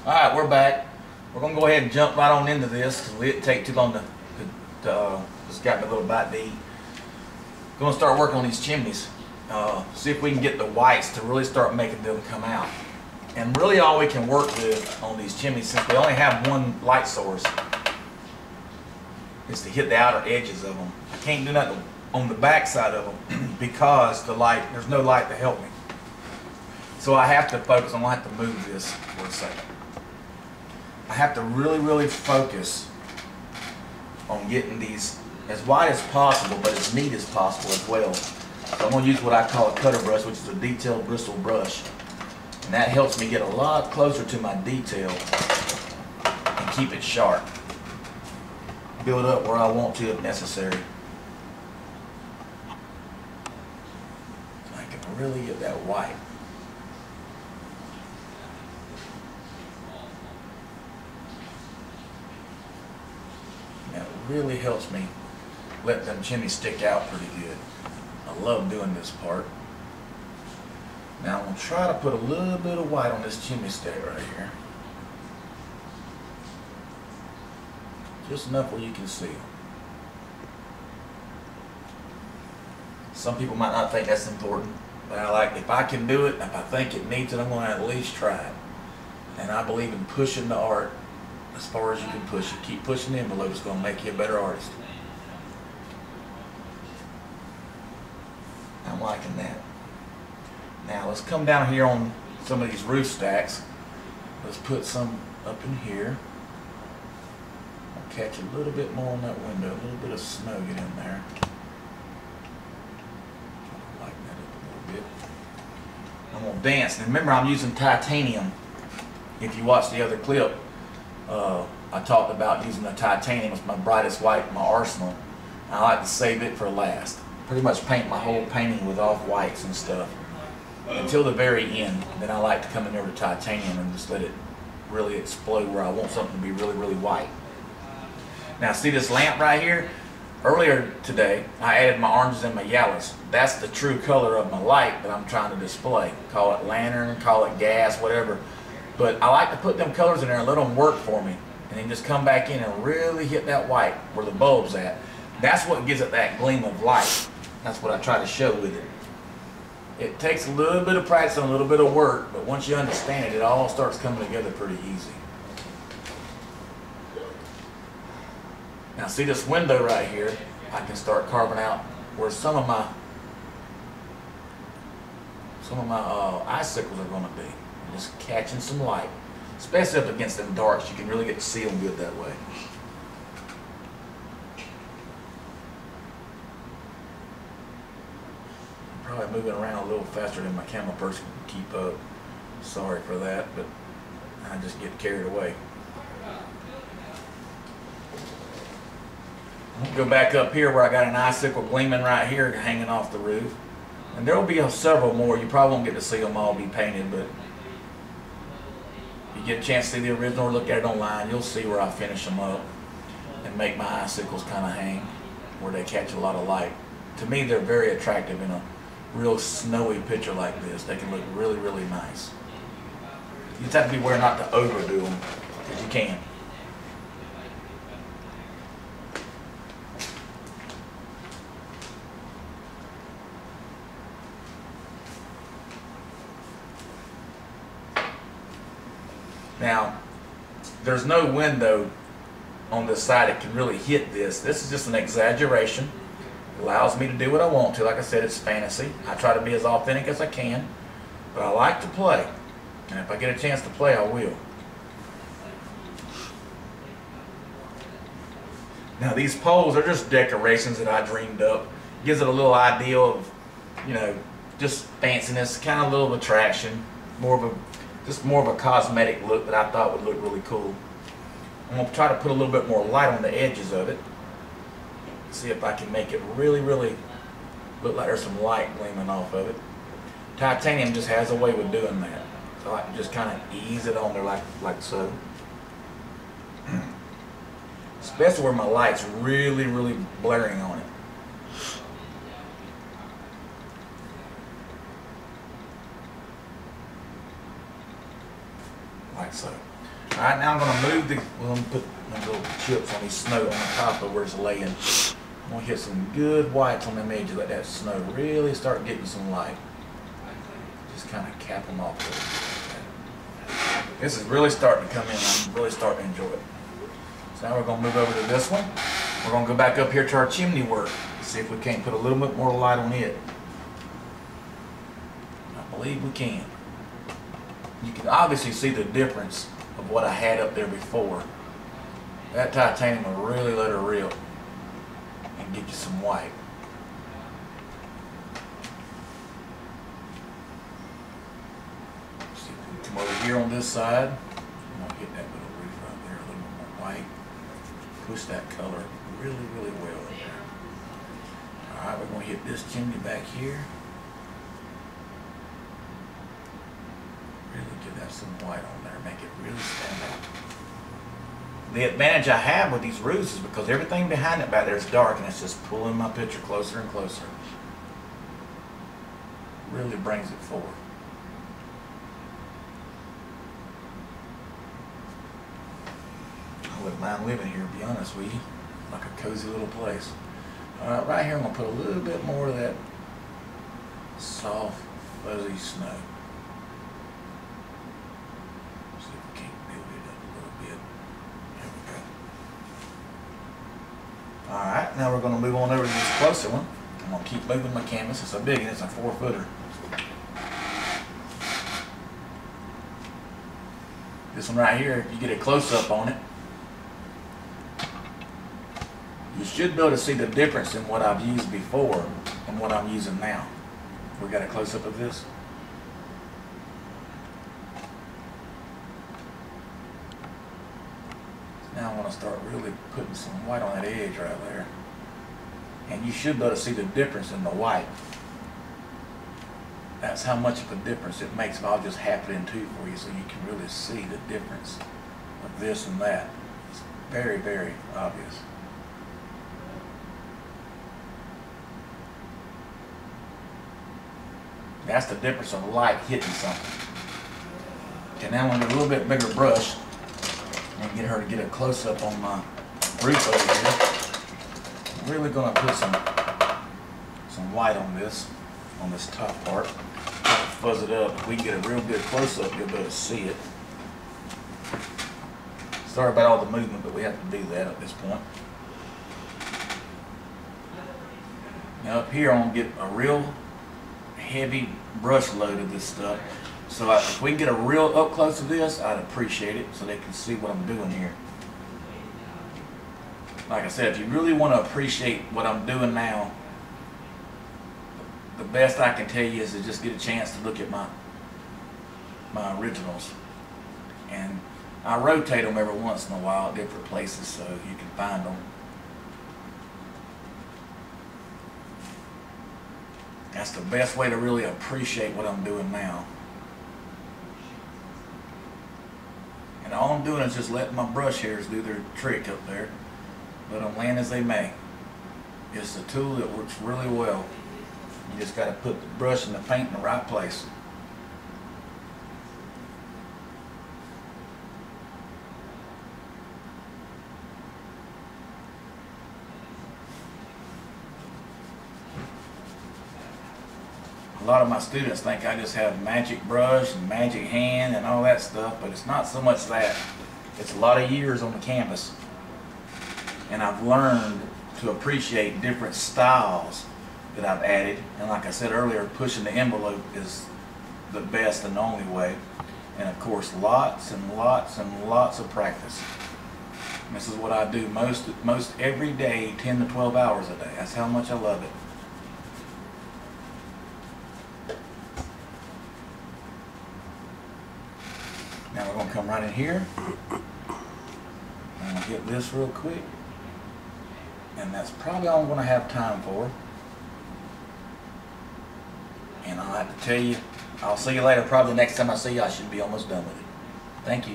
Alright, we're back. We're going to go ahead and jump right on into this because we didn't take too long to just got me a little bite to eat. Going to start working on these chimneys. See if we can get the whites to really start making them come out. And really all we can work with on these chimneys, since we only have one light source, is to hit the outer edges of them. I can't do nothing on the back side of them because there's no light to help me. So I have to focus. I'm going to have to move this for a second. I have to really focus on getting these as wide as possible, but as neat as possible as well. So I'm going to use what I call a cutter brush, which is a detailed bristle brush. And that helps me get a lot closer to my detail and keep it sharp. Build up where I want to if necessary. I can really get that white. That really helps me let them chimneys stick out pretty good. I love doing this part. Now I'm going to try to put a little bit of white on this chimney stack right here. Just enough where you can see them. Some people might not think that's important, but if I can do it, if I think it needs it, I'm going to at least try it. And I believe in pushing the art as far as you can push it. Keep pushing the envelope. It's going to make you a better artist. I'm liking that. Now let's come down here on some of these roof stacks. Let's put some up in here. I'll catch a little bit more on that window. A little bit of snow get in there. Lighten that up a little bit. I'm going to dance. And remember, I'm using titanium. If you watch the other clip, I talked about using the titanium as my brightest white in my arsenal. I like to save it for last. Pretty much paint my whole painting with off-whites and stuff until the very end. Then I like to come in there with titanium and just let it really explode where I want something to be really white. Now see this lamp right here? Earlier today I added my oranges and my yellows. That's the true color of my light that I'm trying to display. Call it lantern, call it gas, whatever. But I like to put them colors in there and let them work for me. And then just come back in and really hit that white where the bulb's at. That's what gives it that gleam of light. That's what I try to show with it. It takes a little bit of practice and a little bit of work, but once you understand it, it all starts coming together pretty easy. Now see this window right here? I can start carving out where some of my icicles are going to be. Just catching some light, especially up against them darks. You can really get to see them good that way. I'm probably moving around a little faster than my camera person can keep up. Sorry for that, but I just get carried away. I'm gonna go back up here where I got an icicle gleaming right here hanging off the roof. And there will be several more. You probably won't get to see them all be painted, but you get a chance to see the original or look at it online, you'll see where I finish them up and make my icicles kind of hang where they catch a lot of light. To me, they're very attractive in a real snowy picture like this. They can look really nice. You just have to be aware not to overdo them, because you can. Now, there's no window on this side that can really hit this. This is just an exaggeration. It allows me to do what I want to. Like I said, it's fantasy. I try to be as authentic as I can, but I like to play. And if I get a chance to play, I will. Now, these poles are just decorations that I dreamed up. Gives it a little idea of, you know, just fanciness, kind of a little attraction, just more of a cosmetic look that I thought would look really cool. I'm going to try to put a little bit more light on the edges of it. See if I can make it really look like there's some light gleaming off of it. Titanium just has a way with doing that. So I can just kind of ease it on there like so. Especially where my light's really blaring on it. Like so. Alright, now I'm going to move we're going to put them little chips on these snow on the top of where it's laying. I'm going to hit some good whites on them edges, let that snow really start getting some light. Just kind of cap them off a little bit. This is really starting to come in. I'm really starting to enjoy it. So now we're going to move over to this one. We're going to go back up here to our chimney work. See if we can't put a little bit more light on it. I believe we can. You can obviously see the difference of what I had up there before. That titanium will really let her rip and get you some white. See if we can come over here on this side. I'm going to get that little roof right there, a little bit more white. Push that color really, really well in there. Alright, we're going to hit this chimney back here. Really give that some white on there, make it really stand out. The advantage I have with these roofs is because everything behind it back there is dark and it's just pulling my picture closer and closer. Really brings it forward. I wouldn't mind living here, to be honest with you. Like a cozy little place. Alright, right here I'm going to put a little bit more of that soft, fuzzy snow. See if we can't build it up a little bit. There we go. Alright, now we're going to move on over to this closer one. I'm going to keep moving my canvas. It's a big one, it's a 4-footer. This one right here, if you get a close-up on it, you should be able to see the difference in what I've used before and what I'm using now. We got a close-up of this. Now I want to start really putting some white on that edge right there. And you should be able to see the difference in the white. That's how much of a difference it makes if I'll just half it in two for you so you can really see the difference of this and that. It's very, very obvious. That's the difference of light hitting something. Okay, now I'm going to get a little bit bigger brush and get her to get a close-up on my roof over here. I'm really going to put some white on this top part. Fuzz it up. If we can get a real good close-up, you'll be able to see it. Sorry about all the movement, but we have to do that at this point. Now up here, I'm going to get a real heavy brush load of this stuff. So if we can get a real up close of this, I'd appreciate it so they can see what I'm doing here. Like I said, if you really want to appreciate what I'm doing now, the best I can tell you is to just get a chance to look at my originals. And I rotate them every once in a while at different places so you can find them. That's the best way to really appreciate what I'm doing now. And all I'm doing is just letting my brush hairs do their trick up there. Let them land as they may. It's a tool that works really well. You just got to put the brush and the paint in the right place. A lot of my students think I just have magic brush and magic hand and all that stuff, but it's not so much that. It's a lot of years on the canvas. And I've learned to appreciate different styles that I've added. And like I said earlier, pushing the envelope is the best and only way. And of course, lots and lots and lots of practice. And this is what I do most every day, 10 to 12 hours a day. That's how much I love it. Now we're going to come right in here. I'm going to get this real quick. And that's probably all I'm going to have time for. And I'll have to tell you, I'll see you later. Probably the next time I see you, I should be almost done with it. Thank you.